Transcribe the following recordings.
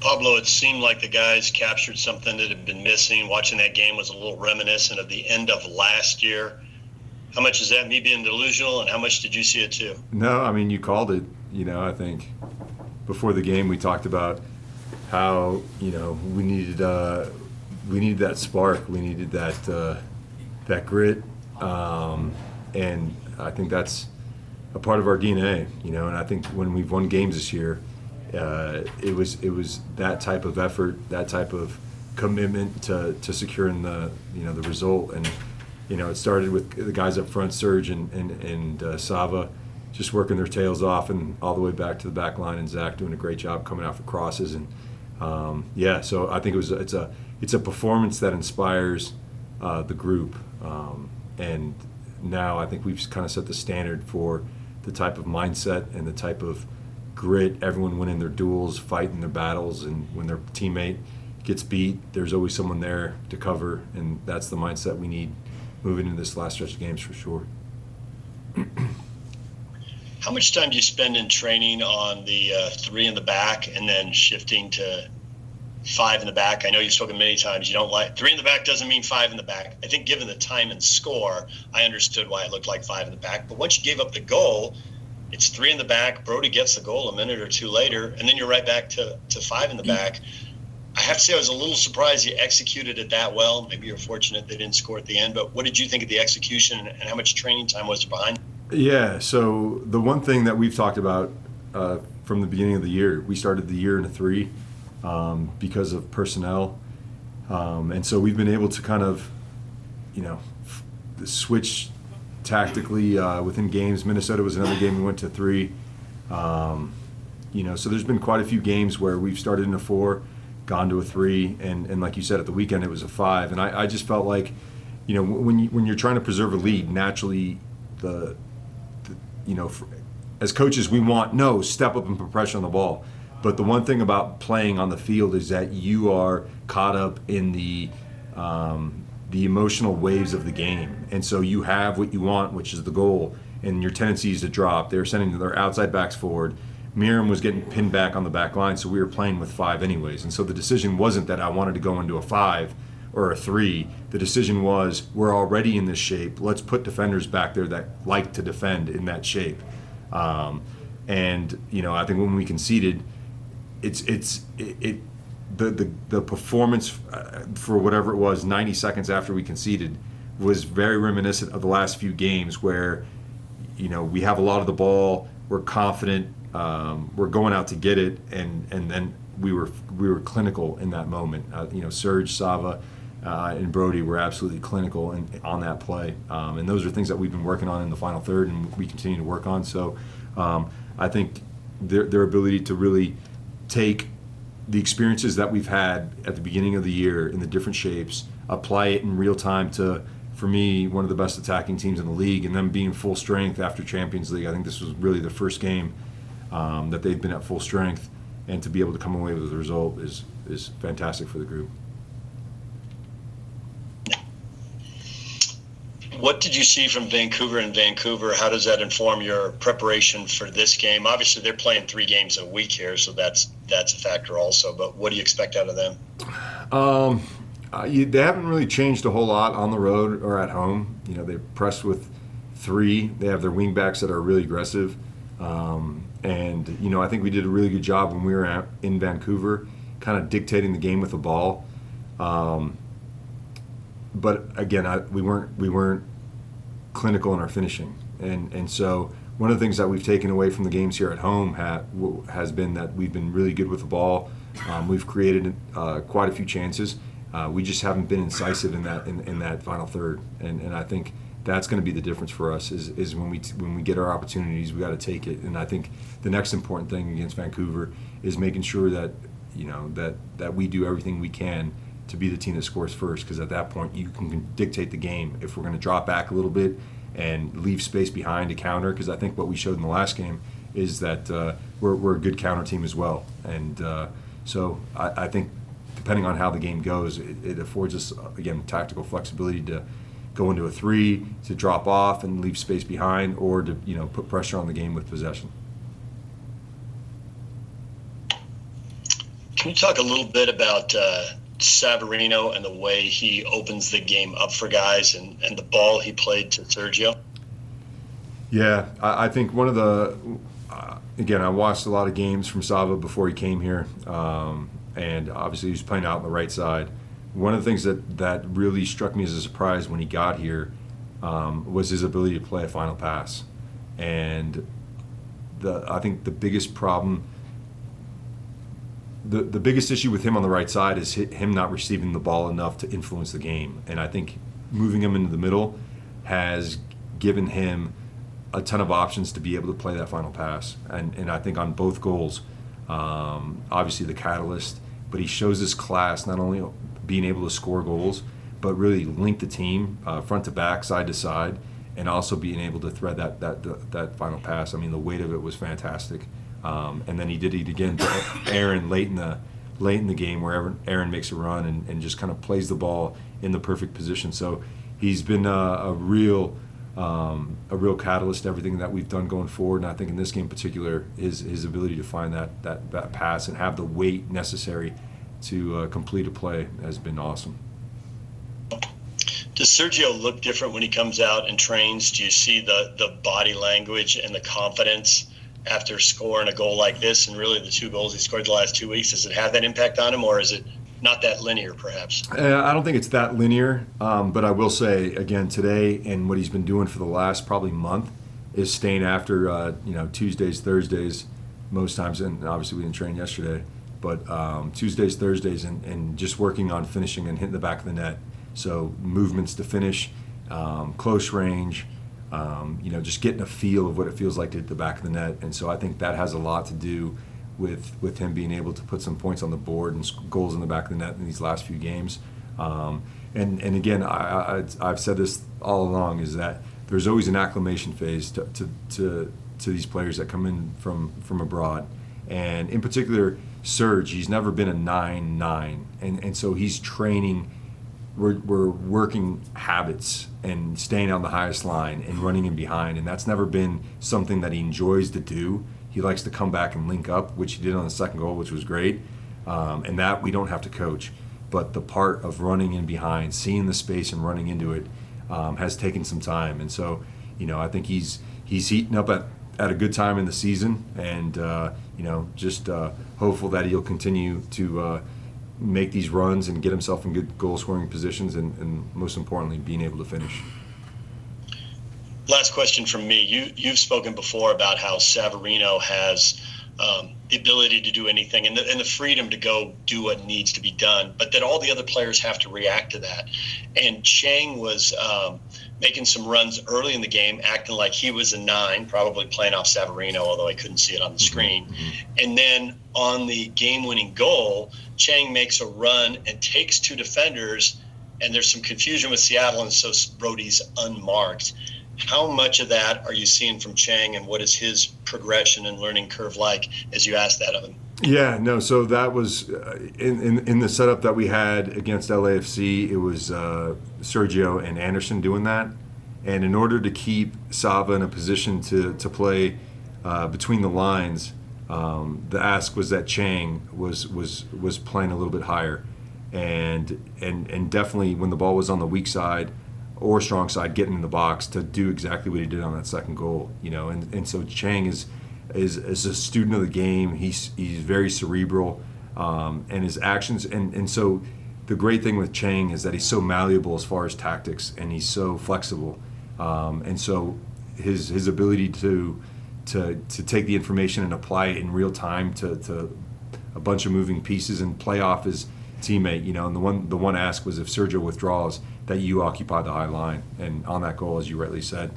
Pablo, it seemed like the guys captured something that had been missing. Watching that game was a little reminiscent of the end of last year. How much is that me being delusional, and how much did you see it too? No, I mean, you called it. I think before the game we talked about how we needed that spark, we needed that grit, and I think that's a part of our DNA. And I think when we've won games this year, it was that type of effort, that type of commitment to securing the result. And it started with the guys up front, Serge and Sava, just working their tails off, and all the way back to the back line, and Zach doing a great job coming out for crosses. And so I think it's a performance that inspires the group, and now I think we've kind of set the standard for the type of mindset and the type of grit, everyone winning their duels, fighting their battles, and when their teammate gets beat, there's always someone there to cover, and that's the mindset we need moving into this last stretch of games for sure. How much time do you spend in training on the three in the back and then shifting to five in the back? I know you've spoken many times. You don't like three in the back doesn't mean five in the back. I think given the time and score, I understood why it looked like five in the back. But once you gave up the goal, it's three in the back. Brody gets the goal a minute or two later, and then you're right back to five in the back. I have to say I was a little surprised you executed it that well. Maybe you're fortunate they didn't score at the end. But what did you think of the execution, and how much training time was there behind? Yeah, so the one thing that we've talked about from the beginning of the year, we started the year in a three because of personnel. And so we've been able to kind of, switch tactically within games. Minnesota was another game we went to three. So there's been quite a few games where we've started in a four, gone to a three, and like you said, at the weekend it was a five. And I just felt like, when you're trying to preserve a lead, naturally as coaches, we want step up and put pressure on the ball. But the one thing about playing on the field is that you are caught up in the emotional waves of the game, and so you have what you want, which is the goal, and your tendency is to drop. They're sending their outside backs forward. Miriam was getting pinned back on the back line, so we were playing with five anyways. And so the decision wasn't that I wanted to go into a five or a three. The decision was, we're already in this shape. Let's put defenders back there that like to defend in that shape. I think when we conceded, the performance for whatever it was, 90 seconds after we conceded, was very reminiscent of the last few games where, we have a lot of the ball, we're confident, we're going out to get it, and then we were clinical in that moment. Serge, Sava, and Brody were absolutely clinical on that play. And those are things that we've been working on in the final third, and we continue to work on. So I think their ability to really take the experiences that we've had at the beginning of the year in the different shapes, apply it in real time to, for me, one of the best attacking teams in the league, and them being full strength after Champions League. I think this was really the first game that they've been at full strength, and to be able to come away with the result is fantastic for the group. What did you see from Vancouver in Vancouver? How does that inform your preparation for this game? Obviously, they're playing 3 games a week here, so that's a factor also. But what do you expect out of them? They haven't really changed a whole lot on the road or at home. They press with 3. They have their wing backs that are really aggressive. I think we did a really good job when we were in Vancouver, kind of dictating the game with the ball. But again, we weren't clinical in our finishing, and so one of the things that we've taken away from the games here at home has been that we've been really good with the ball. We've created quite a few chances. We just haven't been incisive in that final third, and I think that's going to be the difference for us is when we get our opportunities, we got to take it. And I think the next important thing against Vancouver is making sure that that we do everything we can to be the team that scores first, because at that point you can dictate the game. If we're going to drop back a little bit and leave space behind to counter, because I think what we showed in the last game is that we're a good counter team as well. And so I think depending on how the game goes, it affords us, again, tactical flexibility to go into a 3, to drop off and leave space behind, or to put pressure on the game with possession. Can you talk a little bit about Savarino and the way he opens the game up for guys and the ball he played to Sergio? Yeah, I think one of the again, I watched a lot of games from Sava before he came here, and obviously he was playing out on the right side. One of the things that really struck me as a surprise when he got here was his ability to play a final pass, and I think the biggest problem, the biggest issue with him on the right side is him not receiving the ball enough to influence the game, and I think moving him into the middle has given him a ton of options to be able to play that final pass. And I think on both goals, obviously the catalyst, but he shows his class not only being able to score goals, but really link the team front to back, side to side, and also being able to thread that final pass. I mean, the weight of it was fantastic. And then he did it again to Aaron late in the game, where Aaron makes a run and just kind of plays the ball in the perfect position. So he's been a real catalyst to everything that we've done going forward. And I think in this game in particular, his ability to find that pass and have the weight necessary to complete a play has been awesome. Does Sergio look different when he comes out and trains? Do you see the body language and the confidence after scoring a goal like this, and really the 2 goals he scored the last 2 weeks? Does it have that impact on him, or is it not that linear, perhaps? I don't think it's that linear, but I will say, again, today and what he's been doing for the last probably month is staying after, Tuesdays, Thursdays, most times, and obviously we didn't train yesterday, but Tuesdays, Thursdays, and just working on finishing and hitting the back of the net. So movements to finish, close range, just getting a feel of what it feels like to hit the back of the net. And so I think that has a lot to do with him being able to put some points on the board and goals in the back of the net in these last few games. And again, I've said this all along, is that there's always an acclimation phase to these players that come in from abroad. And in particular, Serge, he's never been a 9-9. And so he's training. We're working habits and staying on the highest line and running in behind, and that's never been something that he enjoys to do. He likes to come back and link up, which he did on the second goal, which was great, and that we don't have to coach. But the part of running in behind, seeing the space and running into it, has taken some time. And so, I think he's heating up at a good time in the season, and just hopeful that he'll continue to make these runs and get himself in good goal-scoring positions, and most importantly, being able to finish. Last question from me. You've spoken before about how Savarino has the ability to do anything and the freedom to go do what needs to be done, but that all the other players have to react to that. And Chang was making some runs early in the game, acting like he was a 9, probably playing off Savarino, although I couldn't see it on the screen. Mm-hmm. And then on the game-winning goal, Chang makes a run and takes 2 defenders, and there's some confusion with Seattle, and so Brody's unmarked. How much of that are you seeing from Chang, and what is his progression and learning curve like as you ask that of him? Yeah, no, so that was in the setup that we had against LAFC, it was Sergio and Anderson doing that. And in order to keep Sava in a position to play between the lines, the ask was that Chang was playing a little bit higher. And definitely when the ball was on the weak side or strong side, getting in the box to do exactly what he did on that second goal. And so Chang is a student of the game. He's very cerebral, and his actions. And so the great thing with Chang is that he's so malleable as far as tactics, and he's so flexible. And so his ability to take the information and apply it in real time to a bunch of moving pieces and play off his teammate. And the one ask was if Sergio withdraws, that you occupy the high line. And on that goal, as you rightly said,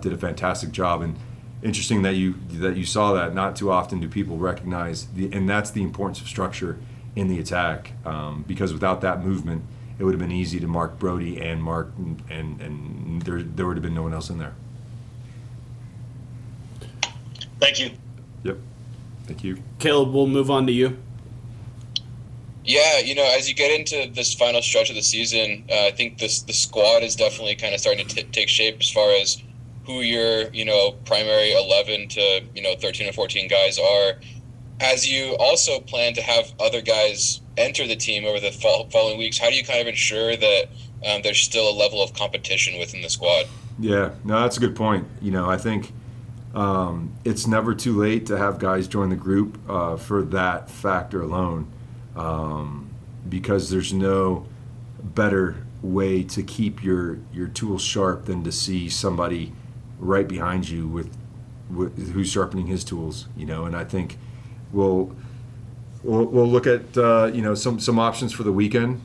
did a fantastic job. And interesting that you saw that. Not too often do people recognize and that's the importance of structure in the attack, because without that movement, it would have been easy to mark Brody and Mark, and there would have been no one else in there. Thank you. Yep. Thank you. Caleb, we'll move on to you. Yeah, as you get into this final stretch of the season, I think the squad is definitely kind of starting to take shape as far as who your, primary 11 to, 13 or 14 guys are. as you also plan to have other guys enter the team over the following weeks, how do you kind of ensure that there's still a level of competition within the squad? Yeah, no, that's a good point. I think it's never too late to have guys join the group for that factor alone, because there's no better way to keep your tools sharp than to see somebody right behind you with who's sharpening his tools. And I think we'll look at some options for the weekend.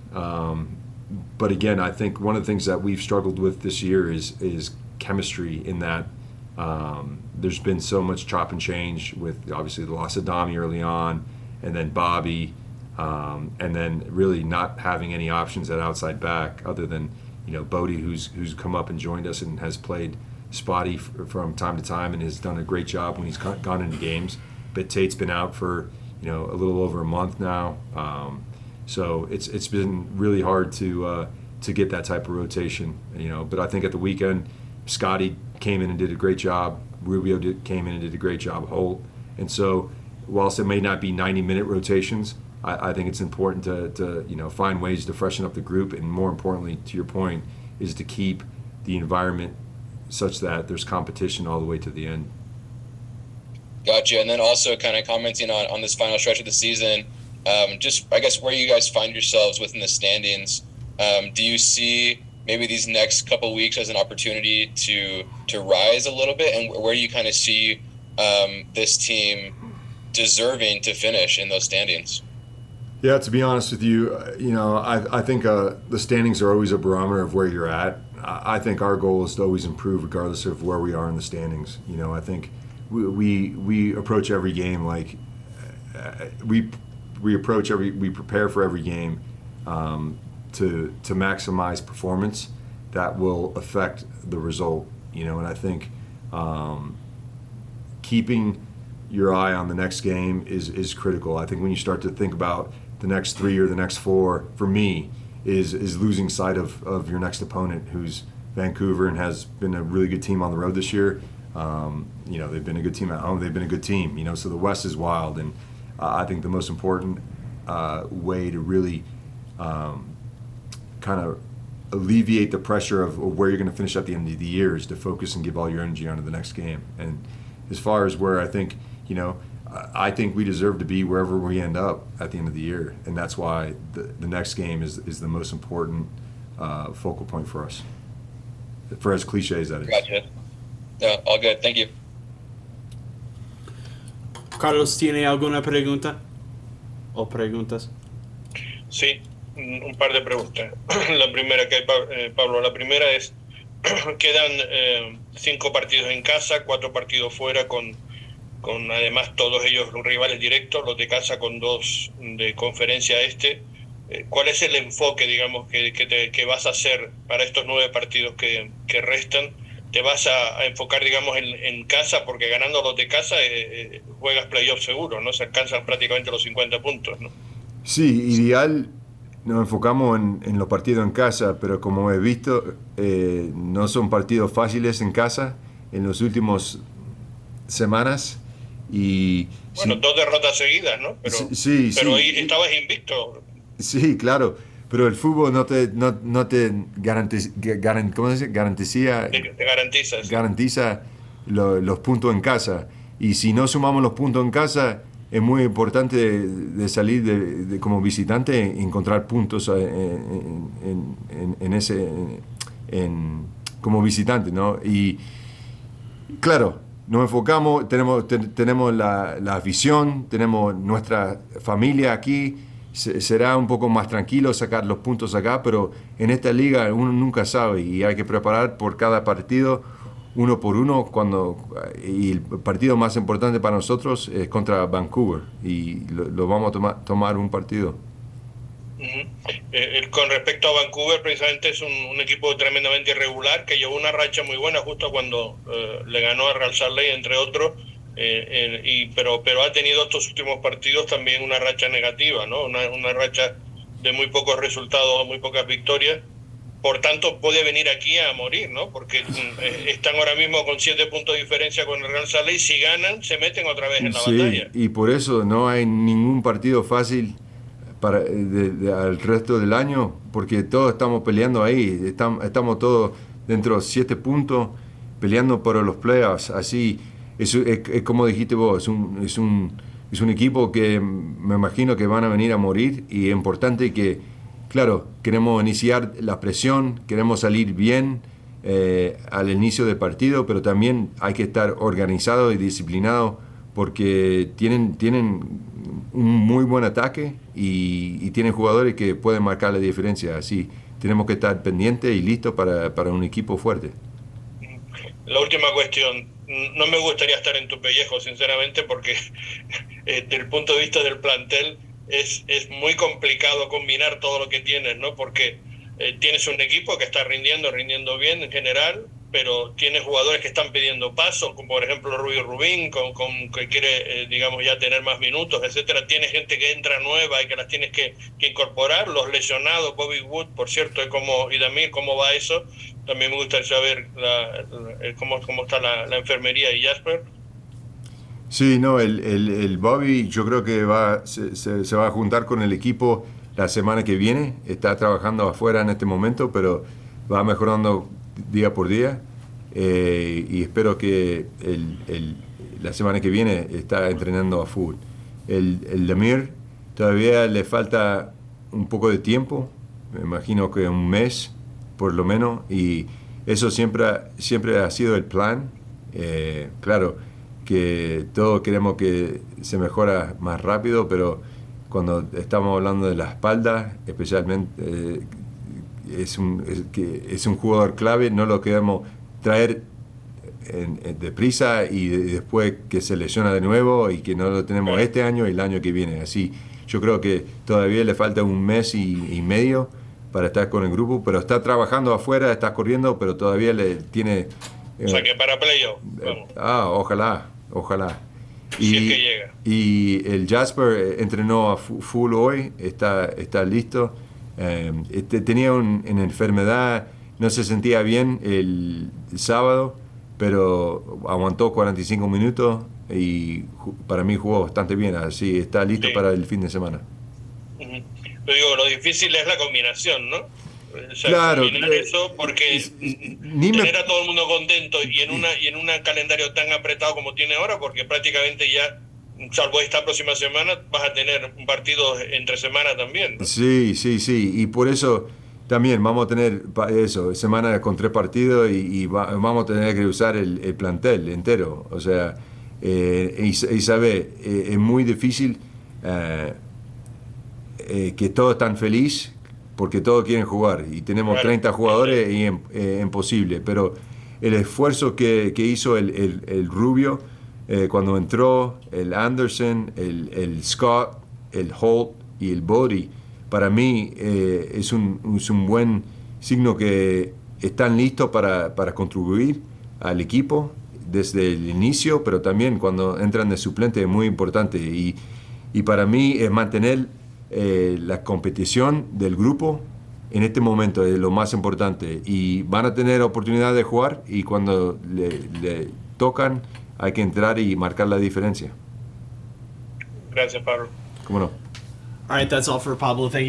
But again, I think one of the things that we've struggled with this year is chemistry, in that there's been so much chop and change with obviously the loss of Dami early on, and then Bobby, and then really not having any options at outside back other than Bodie, who's come up and joined us and has played spotty from time to time and has done a great job when he's gone into games. But Tate's been out for a little over a month now, so it's been really hard to get that type of rotation. But I think at the weekend, Scotty came in and did a great job. Rubio came in and did a great job. Holt, and so whilst it may not be 90-minute rotations, I think it's important to find ways to freshen up the group, and more importantly, to your point, is to keep the environment such that there's competition all the way to the end. Gotcha. And then also kind of commenting on this final stretch of the season, just I guess where you guys find yourselves within the standings. Do you see maybe these next couple weeks as an opportunity to rise a little bit, and where do you kind of see this team deserving to finish in those standings? Yeah, to be honest with you, I think the standings are always a barometer of where you're at. I think our goal is to always improve regardless of where we are in the standings. I think we approach every game like we prepare for every game to maximize performance that will affect the result. And I think keeping your eye on the next game is critical. I think when you start to think about the next 3 or the next 4, for me, is losing sight of your next opponent, who's Vancouver and has been a really good team on the road this year. They've been a good team at home. They've been a good team. So the West is wild, and I think the most important way to really kind of alleviate the pressure of where you're going to finish at the end of the year is to focus and give all your energy onto the next game. And as far as where I think, I think we deserve to be wherever we end up at the end of the year, and that's why the next game is the most important focal point for us. For as cliche as that is. Gotcha. No, all good. Thank you. Carlos, ¿tiene alguna pregunta? ¿O preguntas? Sí, un par de preguntas. La primera que hay, Pablo, la primera es, quedan 5 partidos en casa, 4 partidos fuera, con además todos ellos rivales directos, los de casa con 2 de conferencia este. ¿Cuál es el enfoque, digamos, que vas a hacer para estos 9 partidos que restan? ¿Te vas a enfocar, digamos, en casa? Porque ganando los de casa juegas playoff seguro, ¿no? Se alcanzan prácticamente los 50 puntos, ¿no? Sí, ideal nos enfocamos en los partidos en casa, pero como he visto, no son partidos fáciles en casa en las últimas semanas. Y bueno, sí, 2 derrotas seguidas, ¿no? Pero ahí estabas invicto. Sí, claro, pero el fútbol no te garantiza, ¿cómo se dice? Garantiza los puntos en casa. Y si no sumamos los puntos en casa, es muy importante de salir de como visitante, encontrar puntos como visitante, ¿no? Y claro, nos enfocamos, tenemos la afición, tenemos nuestra familia aquí. Será un poco más tranquilo sacar los puntos acá, pero en esta liga uno nunca sabe y hay que preparar por cada partido, uno por uno, y el partido más importante para nosotros es contra Vancouver y lo vamos a tomar un partido. Con respecto a Vancouver, precisamente es un equipo tremendamente irregular que llevó una racha muy buena justo cuando le ganó a Real Salt Lake, entre otros. Pero ha tenido estos últimos partidos también una racha negativa, ¿no? Una racha de muy pocos resultados, muy pocas victorias. por tanto puede venir aquí a morir, ¿no? Porque están ahora mismo con 7 puntos de diferencia con el Real Salt Lake. Si ganan, se meten otra vez en la Sí, batalla. y por eso no hay ningún partido fácil para al resto del año, porque todos estamos peleando ahí, estamos todos dentro de 7 puntos, peleando por los playoffs, así, es como dijiste vos, es un equipo que me imagino que van a venir a morir, y es importante que, claro, queremos iniciar la presión, queremos salir bien al inicio del partido, pero también hay que estar organizado y disciplinado, porque tienen un muy buen ataque y tienen jugadores que pueden marcar la diferencia. Así tenemos que estar pendientes y listos para un equipo fuerte. La última cuestión, no me gustaría estar en tu pellejo, sinceramente, porque desde el punto de vista del plantel es muy complicado combinar todo lo que tienes, ¿no? Porque tienes un equipo que está rindiendo bien en general, pero tienes jugadores que están pidiendo paso, como por ejemplo Rubín, que quiere, digamos, ya tener más minutos, etcétera. Tienes gente que entra nueva y que las tienes que incorporar. Los lesionados, Bobby Wood, por cierto, y Damir, ¿cómo va eso? También me gustaría saber cómo está la enfermería y Jasper. Sí, no, el Bobby yo creo que se va a juntar con el equipo la semana que viene. Está trabajando afuera en este momento, pero va mejorando día por día, y espero que la semana que viene está entrenando a full. El Damir todavía le falta un poco de tiempo, me imagino que un mes por lo menos, y eso siempre ha sido el plan. Claro que todos queremos que se mejora más rápido, pero cuando estamos hablando de la espalda, especialmente, es un jugador clave, no lo queremos traer deprisa y después que se lesiona de nuevo y que no lo tenemos este año y el año que viene. Así, yo creo que todavía le falta un mes y medio para estar con el grupo, pero está trabajando afuera, está corriendo, pero todavía le tiene... o sea que para playoff. Ojalá. Si es que llega. Y el Jasper entrenó a full hoy, está listo. Tenía una enfermedad, no se sentía bien el sábado, pero aguantó 45 minutos y para mí jugó bastante bien, así está listo para el fin de semana. Yo digo, lo difícil es la combinación, ¿no? O sea, claro, combinar eso, porque tener a todo el mundo contento y en un calendario tan apretado como tiene ahora, porque prácticamente ya, salvo esta próxima semana, vas a tener un partido entre semana también, ¿no? Sí, y por eso también vamos a tener semana con 3 partidos y vamos a tener que usar el plantel entero, o sea, es muy difícil que todos están felices porque todos quieren jugar y tenemos 30 jugadores y es imposible, pero el esfuerzo que hizo el Rubio cuando entró, el Anderson, el Scott, el Holt y el Bodie, para mí es un buen signo que están listos para contribuir al equipo desde el inicio, pero también cuando entran de suplente es muy importante, y para mí es mantener la competición del grupo en este momento es lo más importante, y van a tener oportunidad de jugar y cuando le tocan hay que entrar y marcar la diferencia. Gracias, Pablo. ¿Cómo no? All right, that's all for Pablo. Thank you.